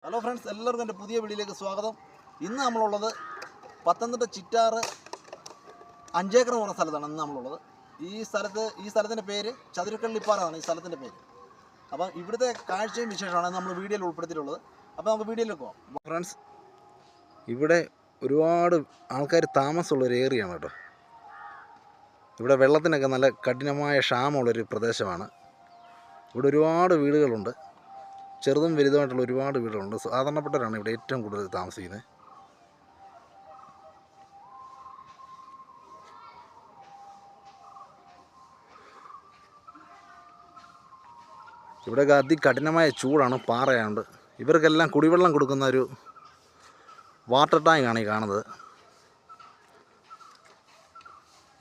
Hello friends, എല്ലാവർക്കും എൻ്റെ പുതിയ വീഡിയോയിലേക്ക് സ്വാഗതം. ഇന്ന് നമ്മളുള്ളത് പത്തനംതിട്ട ചിറ്റാറ് 5 ഏക്കർ പറഞ്ഞ സ്ഥലത്താണ് ഇന്ന് നമ്മളുള്ളത്. ഈ സ്ഥലത്തിൻ്റെ പേര് ചതുരക്കള്ളിപ്പാറാണ് ഈ സ്ഥലത്തിൻ്റെ പേര്. അപ്പം ഇവിടുത്തെ കാഴ്ചയും വിശേഷമാണ് നമ്മൾ വീഡിയോയിൽ ഉൾപ്പെടുത്തിയിട്ടുള്ളത്. അപ്പോൾ നമുക്ക് വീഡിയോയിലേക്ക് പോകാം. ഫ്രണ്ട്സ്, ഇവിടെ ഒരുപാട് ആൾക്കാർ താമസമുള്ളൊരു ഏരിയയാണ് കേട്ടോ. ഇവിടെ വെള്ളത്തിനൊക്കെ നല്ല കഠിനമായ ക്ഷാമമുള്ളൊരു പ്രദേശമാണ്. ഇവിടെ ഒരുപാട് വീടുകളുണ്ട്, ചെറുതും വലുതുമായിട്ടുള്ള ഒരുപാട് വീടുകളുണ്ട്. സാധാരണപ്പെട്ടവരാണ് ഇവിടെ ഏറ്റവും കൂടുതൽ താമസിക്കുന്നത്. ഇവിടെയൊക്കെ അതികഠിനമായ ചൂടാണ്, പാറയാണ്ട്. ഇവർക്കെല്ലാം കുടിവെള്ളം കൊടുക്കുന്ന ഒരു വാട്ടർ ടാങ്കാണ് ഈ കാണുന്നത്.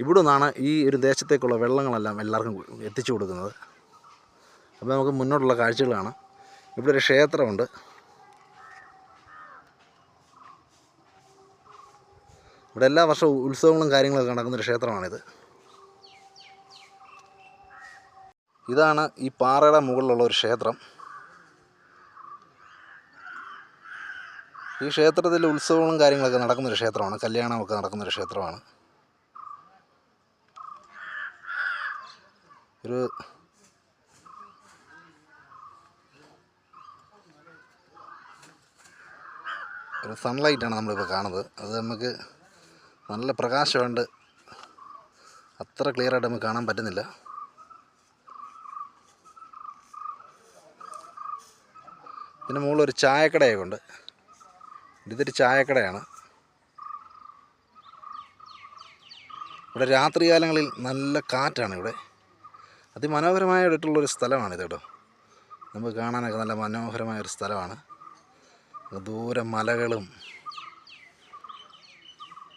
ഇവിടെ നിന്നാണ് ഈ ഒരു ദേശത്തേക്കുള്ള വെള്ളങ്ങളെല്ലാം എല്ലാവർക്കും എത്തിച്ചു കൊടുക്കുന്നത്. അപ്പോൾ നമുക്ക് മുന്നോട്ടുള്ള കാഴ്ചകൾ കാണാം. ഇവിടെ ഒരു ക്ഷേത്രമുണ്ട്. ഇവിടെ എല്ലാ വർഷവും ഉത്സവങ്ങളും കാര്യങ്ങളൊക്കെ നടക്കുന്നൊരു ക്ഷേത്രമാണിത്. ഇതാണ് ഈ പാറയുടെ മുകളിലുള്ള ഒരു ക്ഷേത്രം. ഈ ക്ഷേത്രത്തിൽ ഉത്സവങ്ങളും കാര്യങ്ങളൊക്കെ നടക്കുന്നൊരു ക്ഷേത്രമാണ്, കല്യാണമൊക്കെ നടക്കുന്നൊരു ക്ഷേത്രമാണ്. ഒരു സൺലൈറ്റാണ് നമ്മളിപ്പോൾ കാണുന്നത്. അത് നമുക്ക് നല്ല പ്രകാശമുണ്ട്, അത്ര ക്ലിയറായിട്ട് നമുക്ക് കാണാൻ പറ്റുന്നില്ല. ഇതിന് മുകളിലൊരു ചായക്കടയൊക്കെ ഉണ്ട്. ഇതൊരു ചായക്കടയാണ്. ഇവിടെ രാത്രികാലങ്ങളിൽ നല്ല കാറ്റാണ്. ഇവിടെ അതിമനോഹരമായിട്ടുള്ളൊരു സ്ഥലമാണിത് കേട്ടോ. നമുക്ക് കാണാനൊക്കെ നല്ല മനോഹരമായൊരു സ്ഥലമാണ്. ദൂരെ മലകളും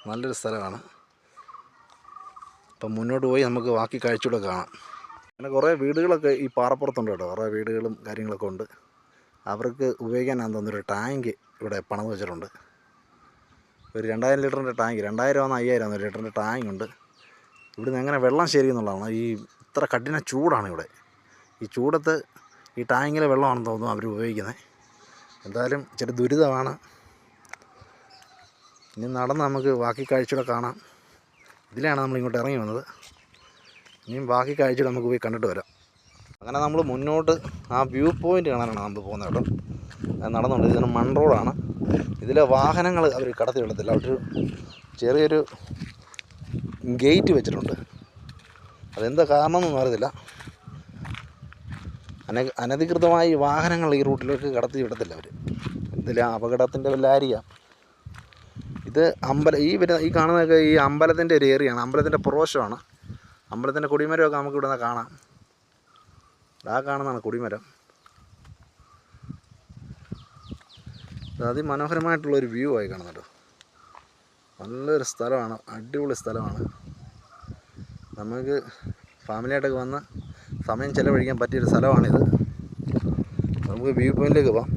നല്ലൊരു സ്ഥലമാണ്. അപ്പം മുന്നോട്ട് പോയി നമുക്ക് ബാക്കി കാഴ്ചകളൊക്കെ കാണാം. പിന്നെ കുറേ വീടുകളൊക്കെ ഈ പാറപ്പുറത്തുണ്ട് കേട്ടോ. കുറേ വീടുകളും കാര്യങ്ങളൊക്കെ ഉണ്ട്. അവർക്ക് ഉപയോഗിക്കാനാണെന്ന് തോന്നുന്നൊരു ടാങ്ക് ഇവിടെ പണിത് വെച്ചിട്ടുണ്ട്. ഒരു 2000 ലിറ്ററിൻ്റെ ടാങ്ക്, 2000 5000 ലിറ്ററിൻ്റെ ടാങ്ക് ഉണ്ട്. ഇവിടുന്ന് എങ്ങനെ വെള്ളം ശേഖരിക്കുന്നുള്ളതാണ്. ഈ ഇത്ര കഠിന ചൂടാണ് ഇവിടെ. ഈ ചൂടത്ത് ഈ ടാങ്കിലെ വെള്ളമാണെന്ന് തോന്നുന്നു അവർ ഉപയോഗിക്കുന്നത്. എന്തായാലും ഇച്ചിരി ദുരിതമാണ്. ഇനി നടന്ന് നമുക്ക് ബാക്കി കാഴ്ചകൾ കാണാം. ഇതിലാണ് നമ്മൾ ഇങ്ങോട്ട് ഇറങ്ങി വന്നത്. ഇനിയും ബാക്കി കാഴ്ചകൾ നമുക്ക് പോയി കണ്ടിട്ട് വരാം. അങ്ങനെ നമ്മൾ മുന്നോട്ട് ആ വ്യൂ പോയിൻ്റ് കാണാനാണ് നമ്മൾ പോകുന്നത് കേട്ടോ. നടന്നുണ്ട്. ഇതിന് മൺ റോഡാണ്. ഇതിലെ വാഹനങ്ങൾ അവർ കടത്തി വിടത്തില്ല. അവർ ചെറിയൊരു ഗേറ്റ് വെച്ചിട്ടുണ്ട്. അതെന്താ കാരണമെന്നൊന്നും അറിയത്തില്ല. അനധികൃതമായി വാഹനങ്ങൾ ഈ റൂട്ടിലേക്ക് കടത്തി വിടത്തില്ല അവർ. ഇതിൽ അപകടത്തിൻ്റെ വല്ലായിരിക്കാം. ഇത് ഈ കാണുന്നതൊക്കെ ഈ അമ്പലത്തിൻ്റെ ഒരു ഏരിയയാണ്. അമ്പലത്തിൻ്റെ പുറവശമാണ്. അമ്പലത്തിൻ്റെ കൊടിമരമൊക്കെ നമുക്ക് ഇവിടെ നിന്ന് കാണാം. ആ കാണുന്നതാണ് കൊടിമരം. അതിമനോഹരമായിട്ടുള്ളൊരു വ്യൂ ആയി കാണുന്നുണ്ട്. നല്ലൊരു സ്ഥലമാണ്, അടിപൊളി സ്ഥലമാണ്. നമുക്ക് ഫാമിലിയായിട്ടൊക്കെ വന്ന് സമയം ചിലവഴിക്കാൻ പറ്റിയൊരു സ്ഥലമാണിത്. നമുക്ക് വ്യൂ പോയിൻറ്റിലേക്ക് പോകാം.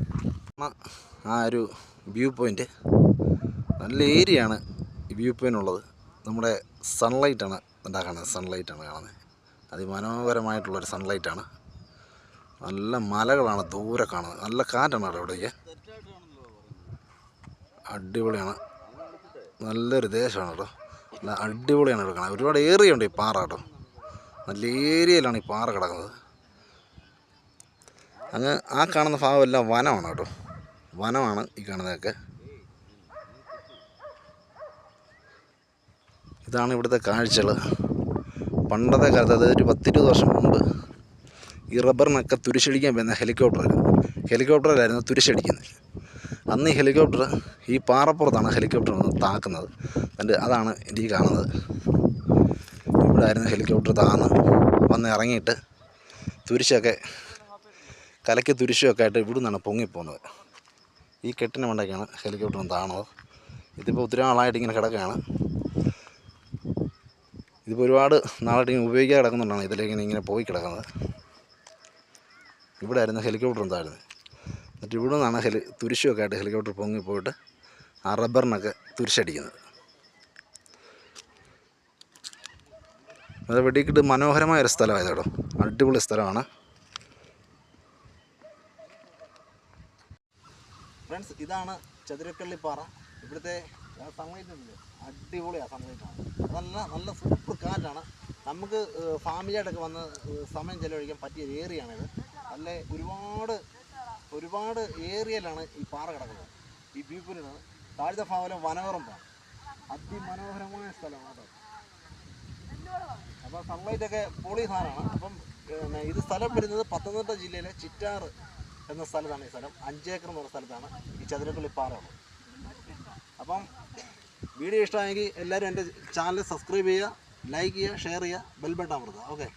ആ ഒരു വ്യൂ പോയിൻറ്റ് നല്ല ഏരിയയാണ്. ഈ വ്യൂ പോയിൻ്റ് ഉള്ളത് നമ്മുടെ സൺലൈറ്റാണ് ഉണ്ടാക്കുന്നത്. സൺലൈറ്റാണ് കാണുന്നത്. അതിമനോഹരമായിട്ടുള്ളൊരു സൺലൈറ്റാണ്. നല്ല മലകളാണ് ദൂരെ കാണുന്നത്. നല്ല കാറ്റാണ് അവിടെ. ഇവിടേക്ക് അടിപൊളിയാണ്. നല്ലൊരു ദേശമാണ് കേട്ടോ. നല്ല അടിപൊളിയാണ് ഇവിടെ കാണാൻ. ഒരുപാട് ഏരിയ ഉണ്ട് ഈ പാറ കേട്ടോ. നല്ല ഏരിയയിലാണ് ഈ പാറ കിടക്കുന്നത്. അങ്ങ് ആ കാണുന്ന ഭാഗമെല്ലാം വനമാണ് കേട്ടോ. വനമാണ് ഈ കാണുന്നതൊക്കെ. ഇതാണ് ഇവിടുത്തെ കാഴ്ചകൾ. പണ്ടത്തെ കാലത്ത്, അതായത് ഒരു 10-20 വർഷം മുമ്പ്, ഈ റബ്ബറിനൊക്കെ തുരിശടിക്കാൻ വരുന്ന ഹെലികോപ്റ്ററിലായിരുന്നു തുരിശടിക്കുന്നത്. അന്ന് ഈ ഹെലികോപ്റ്റർ ഈ പാറപ്പുറത്താണ് ഹെലികോപ്റ്റർ വന്ന് താക്കുന്നത്. അതാണ് ഈ കാണുന്നത്. ഇവിടെ ആയിരുന്നു ഹെലികോപ്റ്റർ താന്ന് വന്ന് ഇറങ്ങിയിട്ട് തുരിശൊക്കെ കലയ്ക്ക് തുരിശൊക്കെ ആയിട്ട് ഇവിടെ നിന്നാണ് പൊങ്ങിപ്പോകുന്നത്. ഈ കെട്ടിന് മണ്ടയ്ക്കാണ് ഹെലികോപ്റ്റർ താണത്. ഇതിപ്പോൾ ഒത്തിരി നാളായിട്ട് ഇങ്ങനെ കിടക്കുകയാണ്. ഇതിപ്പോൾ ഒരുപാട് നാളായിട്ട് ഇങ്ങനെ ഉപയോഗിക്കാതെ കിടക്കുന്നുണ്ടാണ് ഇതിലേക്ക് ഇങ്ങനെ പോയി കിടക്കുന്നത്. ഇവിടെ ആയിരുന്നു ഹെലികോപ്റ്റർ എന്തായിരുന്നു. എന്നിട്ട് ഇവിടെ നിന്നാണ് തുരിശൊക്കെ ആയിട്ട് ഹെലികോപ്റ്റർ പൊങ്ങിപ്പോയിട്ട് ആ റബ്ബറിനൊക്കെ തുരിശടിക്കുന്നത്. അത് വെടിക്കിട്ട് മനോഹരമായൊരു സ്ഥലമായത് കേട്ടോ. അടിപൊളി സ്ഥലമാണ്. ഫ്രണ്ട്സ്, ഇതാണ് ചതുരക്കള്ളിപ്പാറ. ഇവിടുത്തെ സൺലൈറ്റ് ഉണ്ട്, അടിപൊളിയാണ് സൺലൈറ്റാണ്. നല്ല നല്ല സൂപ്പർ കാറ്റാണ്. നമുക്ക് ഫാമിലിയായിട്ടൊക്കെ വന്ന് സമയം ചെലവഴിക്കാൻ പറ്റിയ ഒരു ഏരിയയാണിത്. നല്ല ഒരുപാട് ഏരിയയിലാണ് ഈ പാറ കിടക്കുന്നത്. ഈ വ്യൂ പോയിൻ്റാണ്. താഴത്തെ ഭാഗം വനവറമ്പാണ്. അതിമനോഹരമായ സ്ഥലമാണ് കേട്ടോ. അപ്പോൾ സൺലൈറ്റൊക്കെ പൊളി സാധനമാണ്. അപ്പം ഇത് സ്ഥലം വരുന്നത് പത്തനംതിട്ട ജില്ലയിലെ ചിറ്റാർ എന്ന സ്ഥലത്താണ്. ഈ സ്ഥലം 5 ഏക്കർ എന്ന് പറഞ്ഞ സ്ഥലത്താണ് ഈ ചതുരക്കള്ളിപ്പാറ. അപ്പം വീഡിയോ ഇഷ്ടമായെങ്കിൽ എല്ലാവരും എൻ്റെ ചാനൽ സബ്സ്ക്രൈബ് ചെയ്യുക, ലൈക്ക് ചെയ്യുക, ഷെയർ ചെയ്യുക, ബെൽ ബട്ടൺ അമർത്തുക. ഓക്കെ.